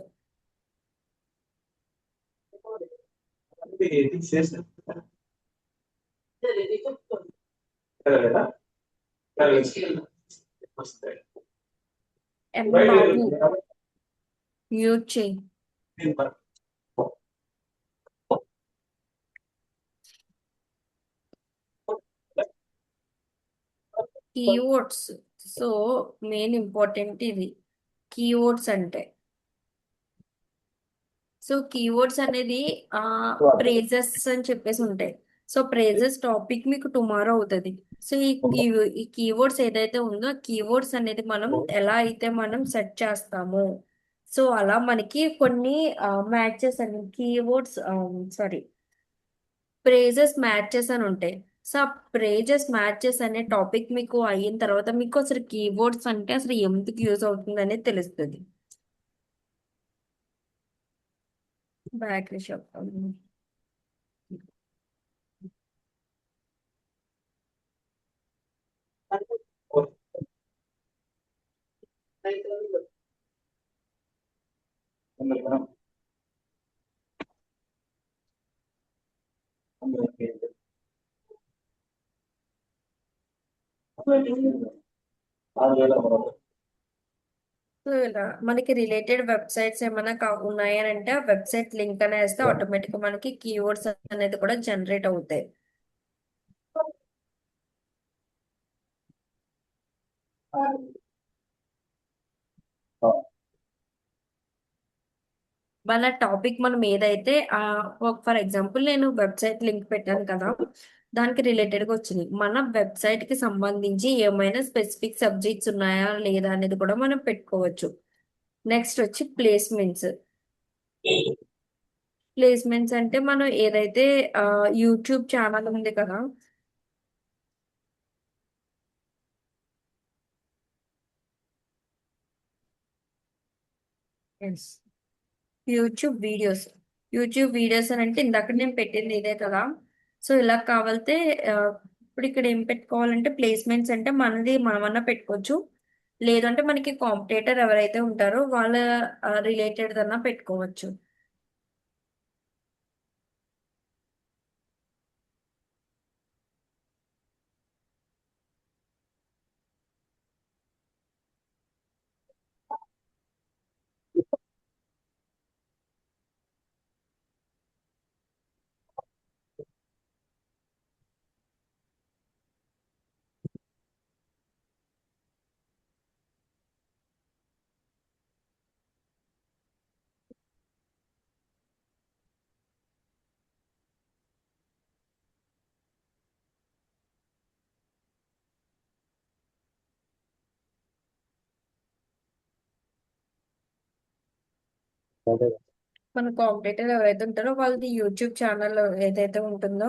ఎం బాబు మ్యూట్ చేయి. కీవర్డ్స్ సో మెయిన్ ఇంపార్టెంట్ ఇది కీవర్డ్స్ అంటే. సో కీవర్డ్స్ అనేది ప్రేజెస్ అని చెప్పేసి ఉంటాయి. సో ప్రేజెస్ టాపిక్ మీకు టుమారో అవుతుంది. సో ఈ కీవర్డ్స్ ఏదైతే ఉందో కీవర్డ్స్ అనేది మనం ఎలా అయితే మనం సెట్ చేస్తామో సో అలా మనకి కొన్ని మ్యాచెస్ అని కీవర్డ్స్ సారీ ప్రేజెస్ మ్యాచెస్ అని ఉంటాయి. సో ఆ ప్రేజెస్ మ్యాచెస్ అనే టాపిక్ మీకు అయిన తర్వాత మీకు అసలు కీవర్డ్స్ అంటే అసలు ఎందుకు యూజ్ అవుతుంది అనేది తెలుస్తుంది. బ్యాక్ షాప్ సో ఇలా మనకి రిలేటెడ్ వెబ్సైట్స్ ఏమైనా ఉన్నాయని అంటే ఆ వెబ్సైట్ లింక్ అనేది వేస్తే ఆటోమేటిక్ గా మనకి కీవర్డ్స్ అనేది కూడా జనరేట్ అవుతాయి. మన టాపిక్ మనం ఏదైతే ఫర్ ఎగ్జాంపుల్ నేను వెబ్సైట్ లింక్ పెట్టాను కదా దానికి రిలేటెడ్ గా వచ్చింది. మన వెబ్సైట్ కి సంబంధించి ఏమైనా స్పెసిఫిక్ సబ్జెక్ట్స్ ఉన్నాయా లేదా అనేది కూడా మనం పెట్టుకోవచ్చు. నెక్స్ట్ వచ్చి ప్లేస్మెంట్స్. ప్లేస్మెంట్స్ అంటే మనం ఏదైతే యూట్యూబ్ ఛానల్ ఉంది కదా యూట్యూబ్ వీడియోస్. యూట్యూబ్ వీడియోస్ అని అంటే ఇందాక నేను పెట్టింది ఇదే కదా. సో ఇలా కావాలితే ఆ, ఇప్పుడు ఇక్కడ ఏం పెట్టుకోవాలంటే ప్లేస్మెంట్స్ అంటే మనది మనమన్నా పెట్టుకోవచ్చు. లేదంటే మనకి కాంపిటేటర్ ఎవరైతే ఉంటారో వాళ్ళ రిలేటెడ్ అన్నా పెట్టుకోవచ్చు. మన కాంపిటేటర్ ఎవరైతే ఉంటారో వాళ్ళది యూట్యూబ్ ఛానల్ ఏదైతే ఉంటుందో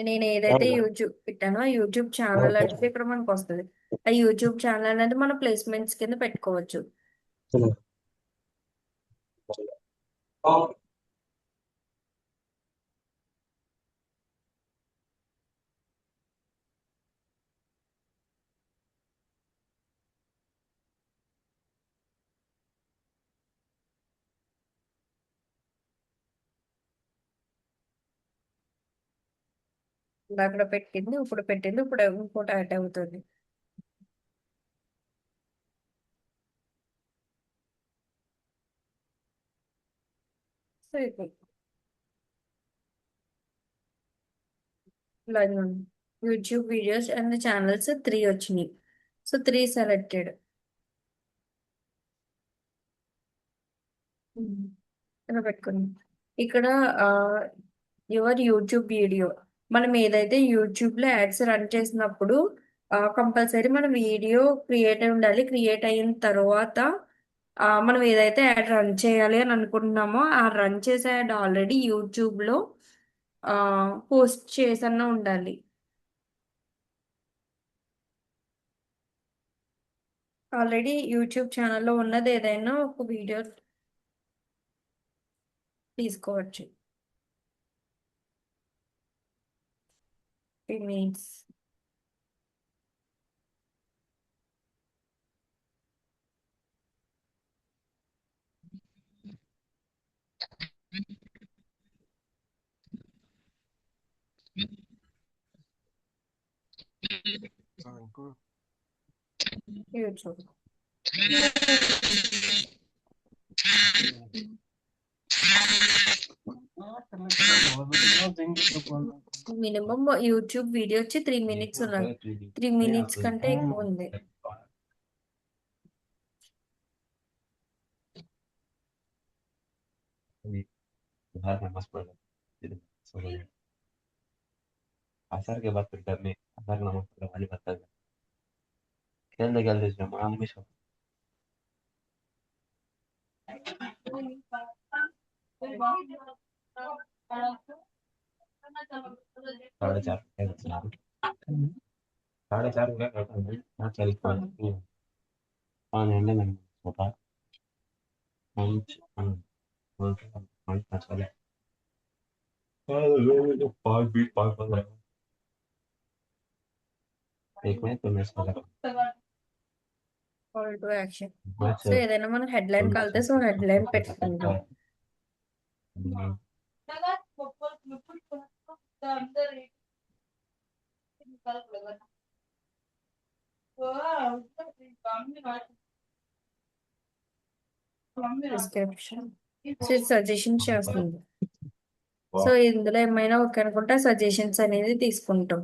నేను ఏదైతే యూట్యూబ్ పెట్టానో ఆ యూట్యూబ్ ఛానల్ అనేది ఇక్కడ మనకు వస్తుంది. ఆ యూట్యూబ్ ఛానల్ అనేది మన ప్లేస్మెంట్స్ కింద పెట్టుకోవచ్చు. అక్కడ పెట్టింది ఇప్పుడు పెట్టింది ఇప్పుడు ఇంకోటి యాడ్ అవుతుంది. సో ఇప్పుడు ఇలా యూట్యూబ్ వీడియోస్ అండ్ ఛానల్స్ 3 వచ్చినాయి. So 3 selected. ఇలా పెట్టుకున్నాం. ఇక్కడ యువర్ యూట్యూబ్ వీడియో మనం ఏదైతే యూట్యూబ్ లో యాడ్స్ రన్ చేసినప్పుడు కంపల్సరీ మన వీడియో క్రియేట్ అయి ఉండాలి. క్రియేట్ అయిన తర్వాత మనం ఏదైతే యాడ్ రన్ చేయాలి అని అనుకుంటున్నామో ఆ రన్ చేసే యాడ్ ఆల్రెడీ యూట్యూబ్ లో పోస్ట్ చేసన్న ఉండాలి. ఆల్రెడీ యూట్యూబ్ ఛానల్లో ఉన్నది ఏదైనా ఒక వీడియో తీసుకోవచ్చు. 3 minutes. YouTube minimum YouTube video వచ్చి 3 minutes ఉన్నది. 3 minutes కంటే ఎక్కువ ఉంది. बिहार में मस्त पड़ आसार के बाद फिर डरने आसार नमक वाली बता खेलते खेलते जमा में सब 4:30 4:30 हो गया ना चल पाँच घंटे में होता पाँच पाँच पाँच चले 5 20 5 15 एक मिनट तो मैं इसका call to action. Match so ఏదైనా మనం హెడ్లైన్ కలితే సో హెడ్లైన్ పెట్టుకుంటాం. డిస్క్రిప్షన్ సజెషన్ చేస్తుంది. సో ఇందులో ఏమైనా ఒక అనుకుంటే సజెషన్స్ అనేది తీసుకుంటాం.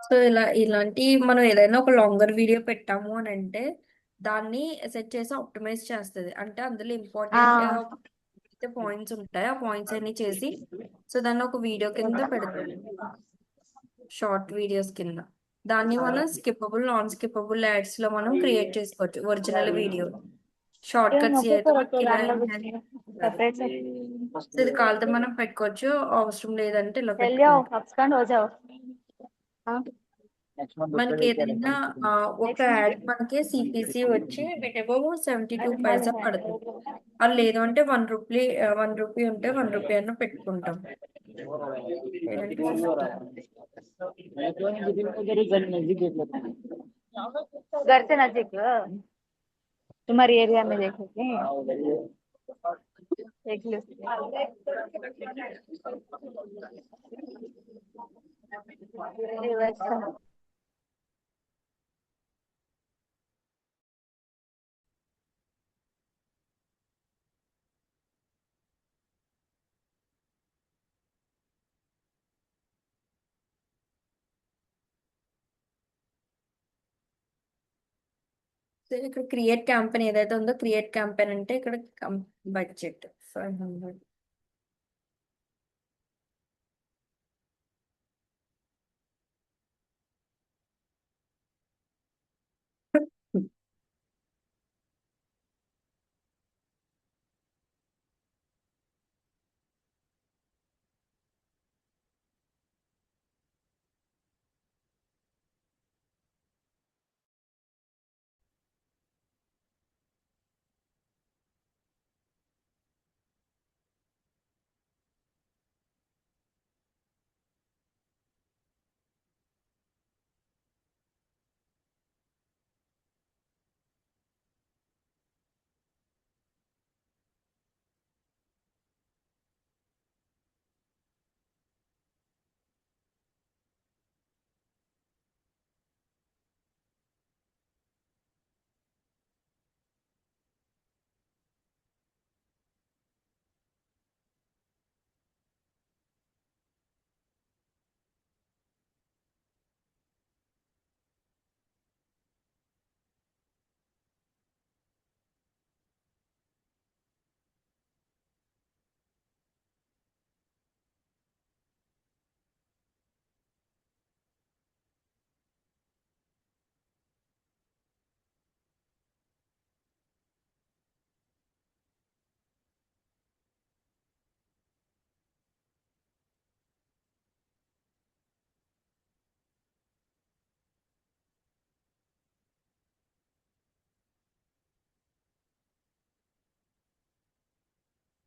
సో ఇలాంటి మనం ఏదైనా ఒక లాంగర్ వీడియో పెట్టాము అని అంటే దాన్ని సెట్ చేసి ఆప్టిమైజ్ చేస్తుంది. అంటే అందులో ఇంపార్టెంట్ పాయింట్స్ ఉంటాయి. ఆ పాయింట్స్ అన్ని చేసి సో దాన్ని ఒక వీడియో కింద పెడుతుంది. షార్ట్ వీడియోస్ కింద దాన్ని మనం స్కిప్పబుల్ నాన్ స్కిప్పబుల్ యాడ్స్ లో మనం క్రియేట్ చేసుకోవచ్చు. ఒరిజినల్ వీడియో షార్ట్ కట్స్ అయితే మనకి ఇలా सेपरेट से సో ఇది కావాలంటే మనం పెట్టుకోవచ్చు. అవసరం లేదంటే ఇలా चल जाओ పెట్టుకోవచ్చు. एक्सपेंड हो जाओ हाँ మనకి ఏదైనా ఒక యాడ్ మనకి సిపిసి వచ్చి మినిమం 72 పైసా పడుతుంది. అది లేదు అంటే 1 రూపీ 1 రూపీ ఉంటే 1 రూపీ అన్న పెట్టుకుంటాం. లేదంటే 50. घर से नजदीक तुम्हारी एरिया में देखे थे देख लो ये वैसा సో ఇక్కడ క్రియేట్ క్యాంపెయిన్ ఏదైతే ఉందో క్రియేట్ క్యాంపెయిన్ అంటే ఇక్కడ budget 500.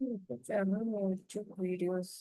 YouTube videos.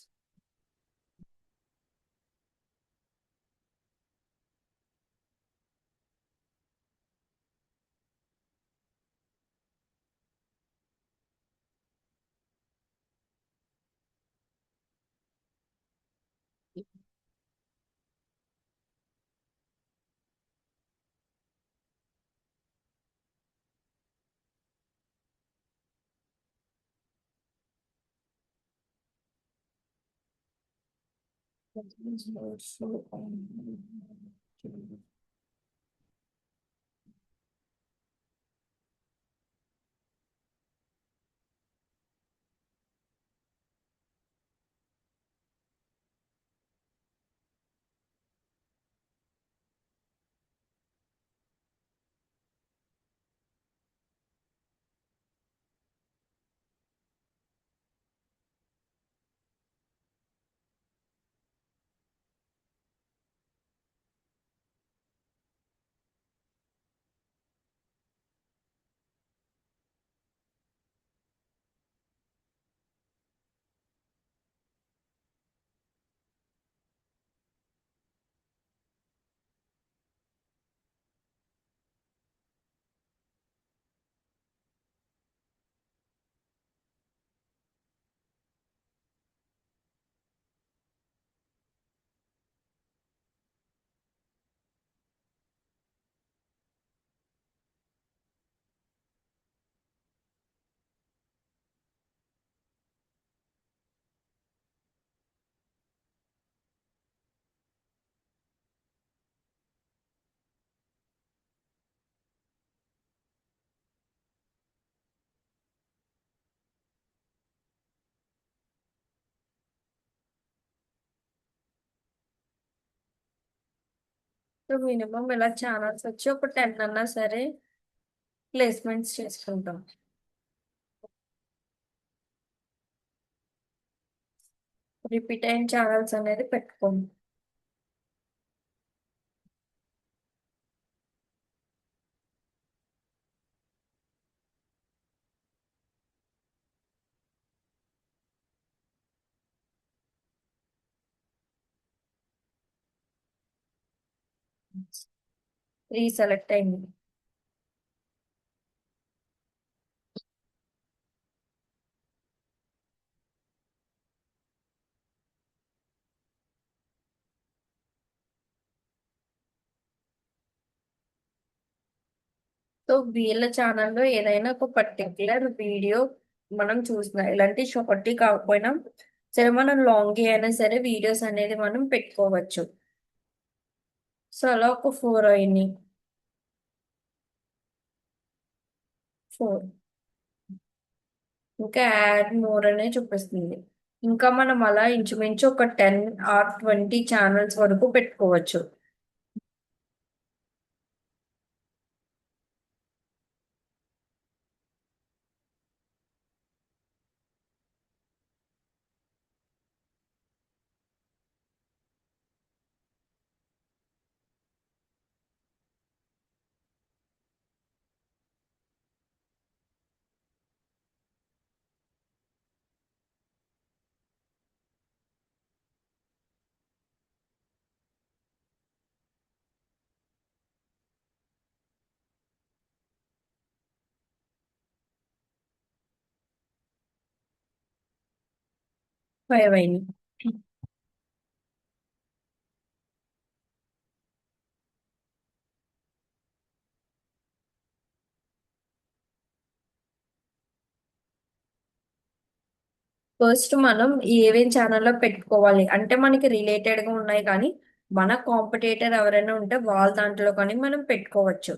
So minimum ఇలా ఛానల్స్ వచ్చి ఒక 10 అన్నా సరే ప్లేస్మెంట్స్ చేసుకుంటాం. రిపీట్ అయిన ఛానల్స్ అనేది పెట్టుకోండి. సెలెక్ట్ అయింది. సో వీళ్ళ ఛానల్లో ఏదైనా ఒక పర్టికులర్ వీడియో మనం చూసిన ఇలాంటి షార్ట్ కాకపోయినా సరే మనం లాంగ్ అయినా సరే వీడియోస్ అనేది మనం పెట్టుకోవచ్చు. సో అలా ఒక 4 అయినాయి. 4. ఇంకా యాడ్ మోర్ అనే చూపిస్తుంది. ఇంకా మనం అలా ఇంచుమించు ఒక 10 ఆర్ 20 ఛానల్స్ వరకు పెట్టుకోవచ్చు. ఫైవ్ అయినాయి. ఫస్ట్ మనం ఏవేం ఛానల్లో పెట్టుకోవాలి అంటే మనకి రిలేటెడ్ గా ఉన్నాయి కానీ మన కాంపిటేటర్ ఎవరైనా ఉంటే వాళ్ళ దాంట్లో కానీ మనం పెట్టుకోవచ్చు.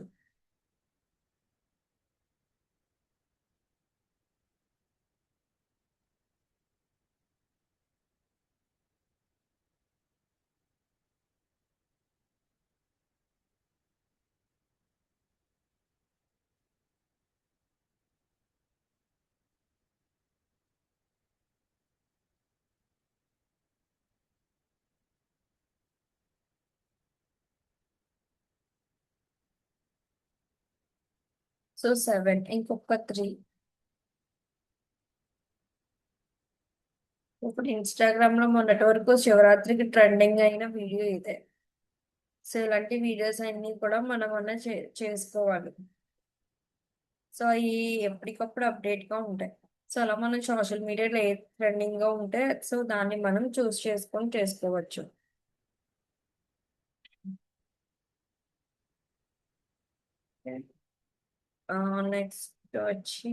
సో 7 ఇంకొక 3. ఇప్పుడు ఇన్స్టాగ్రామ్ లో మొన్నటి వరకు శివరాత్రికి ట్రెండింగ్ అయిన వీడియో ఇదే. సో ఇలాంటి వీడియోస్ అన్ని కూడా మనం చేసుకోవాలి. సో అవి ఎప్పటికప్పుడు అప్డేట్ గా ఉంటాయి. సో అలా మనం సోషల్ మీడియాలో ఏ ట్రెండింగ్ గా ఉంటే సో దాన్ని మనం చూస్ చేసుకొని చేసుకోవచ్చు. నెక్స్ట్ వచ్చి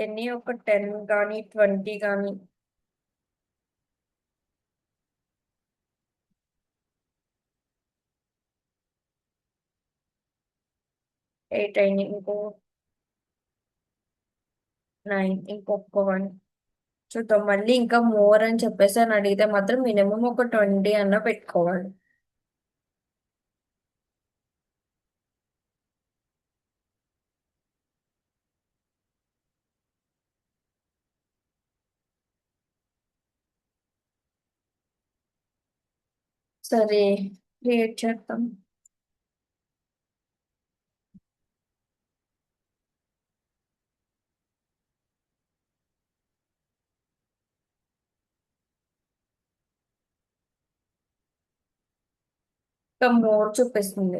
ఎన్ని ఒక 10 కానీ 20 కానీ. 8 అయినాయి, ఇంకో 9, ఇంకొక 1 చూద్దాం. మళ్ళీ ఇంకా మోర్ అని చెప్పేసి అని అడిగితే మాత్రం మినిమం ఒక 20 అన్న పెట్టుకోవాలి. సరే, క్రియేట్ చేద్దాం. ఇంకా మోర్ చూపిస్తుంది.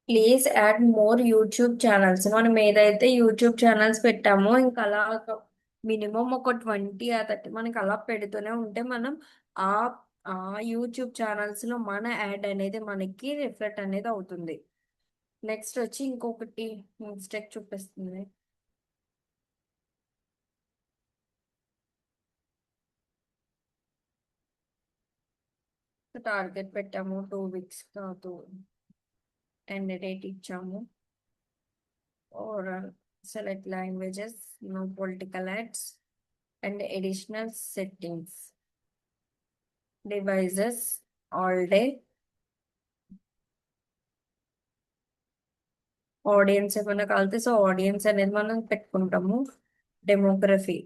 Please add more YouTube channels. మనం ఏదైతే యూట్యూబ్ ఛానల్స్ పెట్టామో ఇంకా అలా మినిమం ఒక 20 ఆ 30 మనకి అలా పెడుతూనే ఉంటే మనం ఆ ఆ యూట్యూబ్ ఛానల్స్ లో మన యాడ్ అనేది మనకి రిఫ్లెక్ట్ అనేది అవుతుంది. నెక్స్ట్ వచ్చి ఇంకొకటి మిస్టేక్ చూపిస్తుంది. టార్గెట్ పెట్టాము 2 weeks కాదు, ఎండ్ డేట్ ఇచ్చాము. Overall select languages, no political ads and additional settings. Devices all day. Audience ఏమైనా కలితే సో ఆడియన్స్ అనేది మనం పెట్టుకుంటాము. డెమోగ్రఫీ.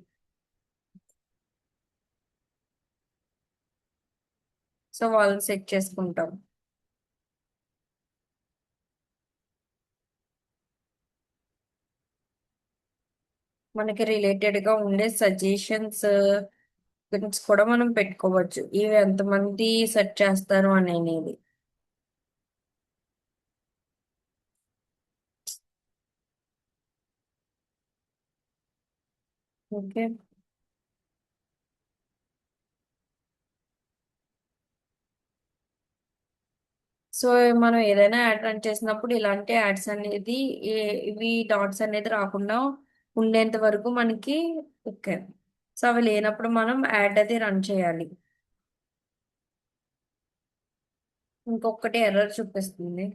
సో వాళ్ళని సెట్ చేసుకుంటాం. మనకి రిలేటెడ్ గా ఉండే సజెషన్స్ గురించి కూడా మనం పెట్టుకోవచ్చు. ఇవి ఎంతమంది సెర్చ్ చేస్తారు అనేది. ఓకే. సో మనం ఏదైనా యాడ్ రన్ చేసినప్పుడు ఇలాంటి యాడ్స్ అనేది ఇవి డాట్స్ అనేది రాకుండా ఉండేంత వరకు మనకి ఓకే. సో అవి లేనప్పుడు మనం యాడ్ అది రన్ చేయాలి. ఇంకొకటి ఎర్రర్ చూపిస్తుంది.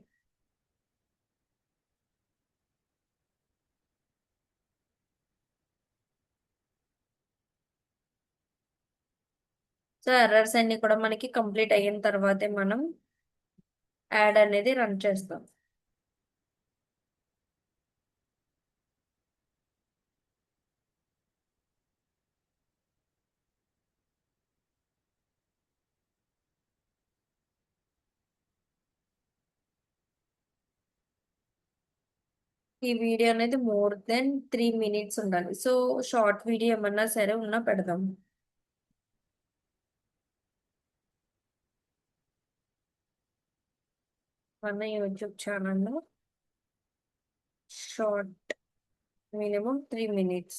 సో ఎర్రర్స్ అన్ని కూడా మనకి కంప్లీట్ అయిన తర్వాతే మనం యాడ్ అనేది రన్ చేస్తాం. ఈ వీడియో అనేది మోర్ దెన్ 3 minutes ఉండాలి. సో షార్ట్ వీడియో ఏమన్నా సరే ఉన్నా పెడదాం. మన యూట్యూబ్ ఛానల్లో short minimum 3 minutes.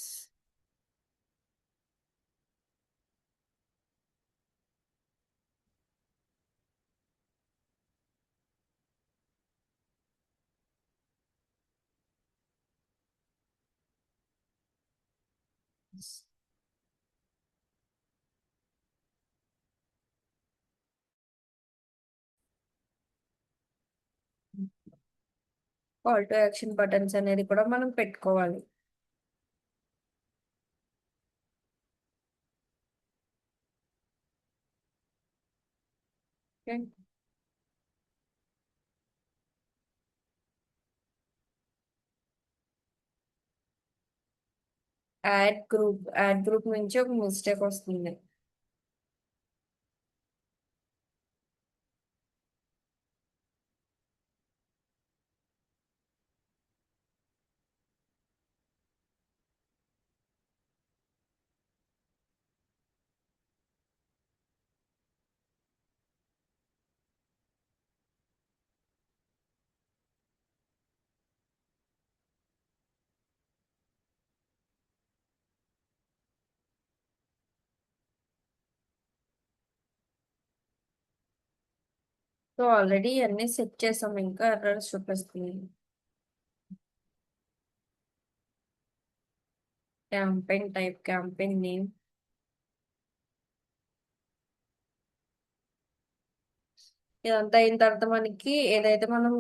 Call to action buttons అనేది కూడా మనం పెట్టుకోవాలి. ఓకే. యాడ్ గ్రూప్ నుంచి ఒక మిస్టేక్ వస్తుంది. సో ఆల్రెడీ అన్ని సెట్ చేసాం, ఇంకా ఎర్రర్స్ చూపిస్తుంది. Campaign type, campaign name. ఇదంతా అయిన తర్వాత మనకి ఏదైతే మనం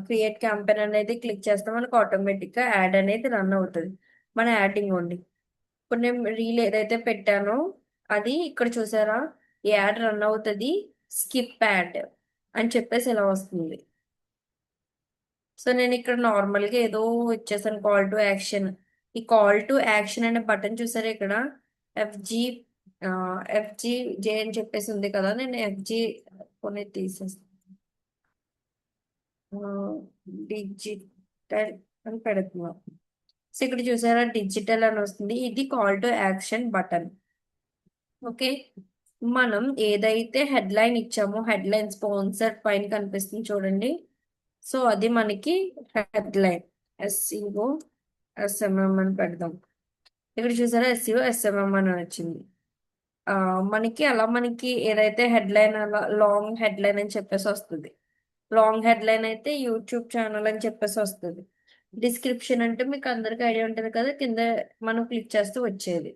క్రియేట్ క్యాంపెయిన్ అనేది క్లిక్ చేస్తే మనకు ఆటోమేటిక్ గా యాడ్ అనేది రన్ అవుతుంది. మన యాడింగ్ ఉండి ఇప్పుడు నేను రీల్ ఏదైతే పెట్టానో అది ఇక్కడ చూసారా, ఈ యాడ్ రన్ అవుతుంది, స్కిప్ యాడ్ అని చెప్పేసి ఇలా వస్తుంది. సో నేను ఇక్కడ నార్మల్ గా ఏదో ఇచ్చేసాను, కాల్ టు యాక్షన్. ఈ కాల్ టు యాక్షన్ అనే బటన్ చూసారా ఇక్కడ, ఎఫ్జి ఎఫ్జి జే అని చెప్పేసి ఉంది కదా, నేను ఎఫ్జి కొన్ని తీసేస్తాను, డిజిటల్ అని పెడుతున్నాం. సో ఇక్కడ చూసారా డిజిటల్ అని వస్తుంది, ఇది call to action button. Okay, మనం ఏదైతే హెడ్లైన్ ఇచ్చామో, హెడ్లైన్ స్పాన్సర్ పైన కనిపిస్తుంది చూడండి. సో అది మనకి హెడ్లైన్, ఎస్సీఓ ఎస్ఎంఎం అని పెడదాం. ఇక్కడ చూసారా ఎస్సీఓ ఎస్ఎంఎం అని వచ్చింది. ఆ, మనకి అలా మనకి ఏదైతే హెడ్లైన్ అలా లాంగ్ హెడ్లైన్ అని చెప్పేసి వస్తుంది. లాంగ్ హెడ్లైన్ అయితే యూట్యూబ్ ఛానల్ అని చెప్పేసి వస్తుంది. డిస్క్రిప్షన్ అంటే మీకు అందరికి ఐడియా ఉంటుంది కదా, కింద మనం క్లిక్ చేస్తే వచ్చేది.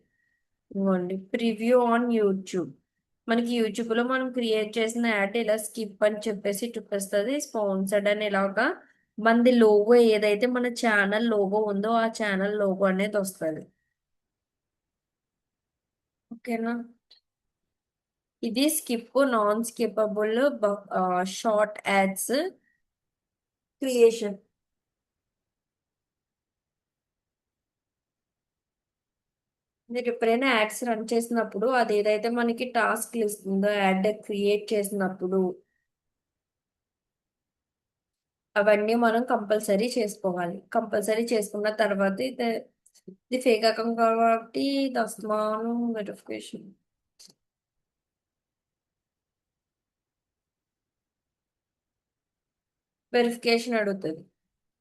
ఇవ్వండి ప్రివ్యూ ఆన్ యూట్యూబ్. మనకి యూట్యూబ్ లో మనం క్రియేట్ చేసిన యాడ్ ఇలా స్కిప్ అని చెప్పేసి చూపిస్తుంది, స్పాన్సర్డ్ అని ఇలాగా మనది లోగో ఏదైతే మన ఛానల్ లోగో ఉందో ఆ ఛానల్ లోగో అనేది వస్తుంది. ఓకేనా, ఇది skip non skippable short ads creation. మీరు ఎప్పుడైనా యాడ్స్ రన్ చేసినప్పుడు అది ఏదైతే మనకి టాస్క్ ఇస్తుందో యాడ్ క్రియేట్ చేసినప్పుడు అవన్నీ మనం కంపల్సరీ చేసుకోవాలి. కంపల్సరీ చేసుకున్న తర్వాత ఇది ఫేక్ అకౌంట్ కాబట్టి ఇది అస్మాను వెరిఫికేషన్ వెరిఫికేషన్ అడుగుతుంది.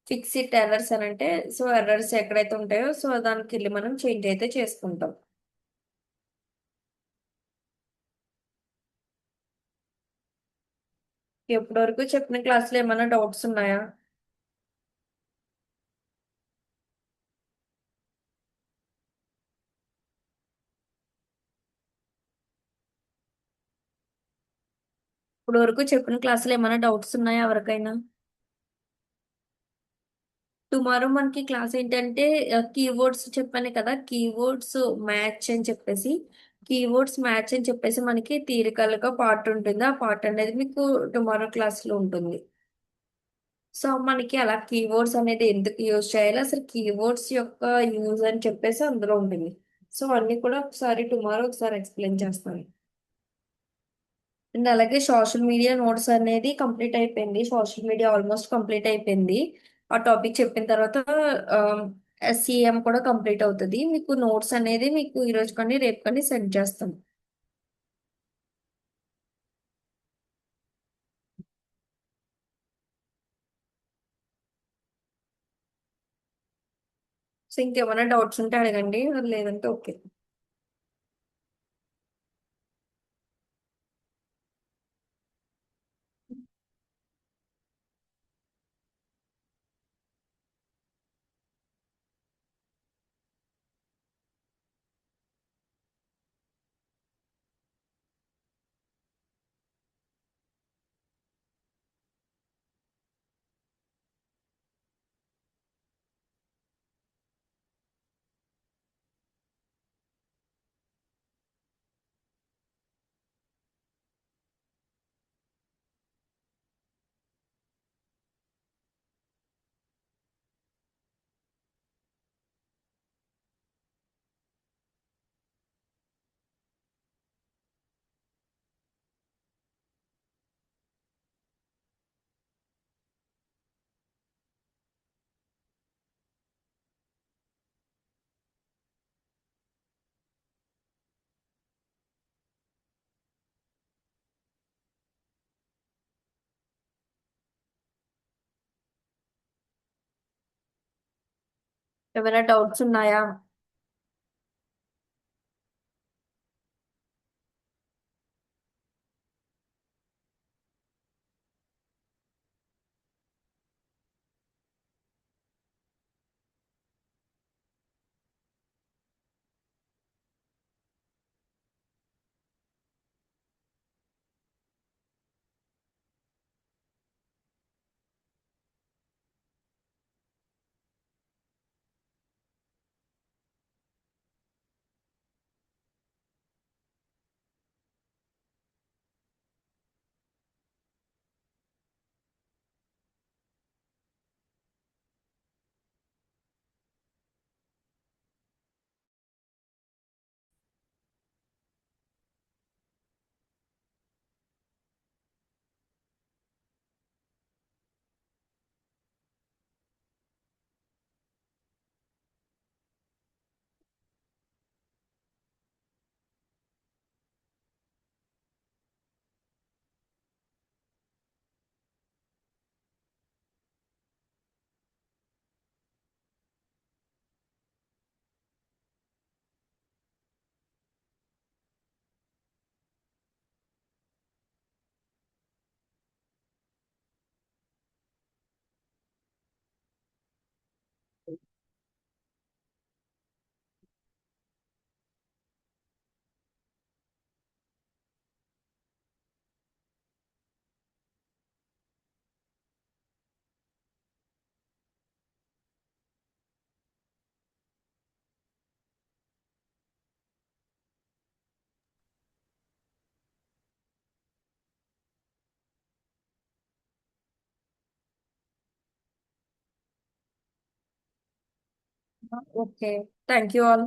ఫిక్స్ ఇట్ ఎర్రర్స్ అని అంటే, సో ఎర్రర్స్ ఎక్కడైతే ఉంటాయో సో దానికి వెళ్ళి మనం చేంజ్ అయితే చేసుకుంటాం. ఎప్పటి వరకు చెప్పిన క్లాసులో ఏమైనా డౌట్స్ ఉన్నాయా? ఇప్పుడు వరకు చెప్పిన క్లాసులో ఏమైనా డౌట్స్ ఉన్నాయా ఎవరికైనా? టుమారో మనకి క్లాస్ ఏంటంటే కీవర్డ్స్ చెప్పాను కదా, కీవర్డ్స్ మ్యాచ్ అని చెప్పేసి, కీవర్డ్స్ మ్యాచ్ అని చెప్పేసి మనకి థియరికల్ గా పార్ట్ ఉంటుంది. ఆ పార్ట్ అనేది మీకు టుమారో క్లాస్ లో ఉంటుంది. సో మనకి అలా కీవర్డ్స్ అనేది ఎందుకు యూజ్ చేయాలి, అసలు కీవర్డ్స్ యొక్క యూజ్ అని చెప్పేసి అందులో ఉంటుంది. సో అన్ని కూడా ఒకసారి టుమారో ఒకసారి ఎక్స్ప్లెయిన్ చేస్తాను. అండ్ అలాగే సోషల్ మీడియా నోట్స్ అనేది కంప్లీట్ అయిపోయింది, సోషల్ మీడియా ఆల్మోస్ట్ కంప్లీట్ అయిపోయింది. ఆ టాపిక్ చెప్పిన తర్వాత ఎస్ఈఎం కూడా కంప్లీట్ అవుతుంది. మీకు నోట్స్ అనేది మీకు ఈ రోజు కానీ రేపు కానీ సెండ్ చేస్తాం. సో ఇంకేమైనా డౌట్స్ ఉంటే అడగండి, లేదంటే ఓకే. ఏమైనా డౌట్స్ ఉన్నాయా? ఓకే. Thank you all.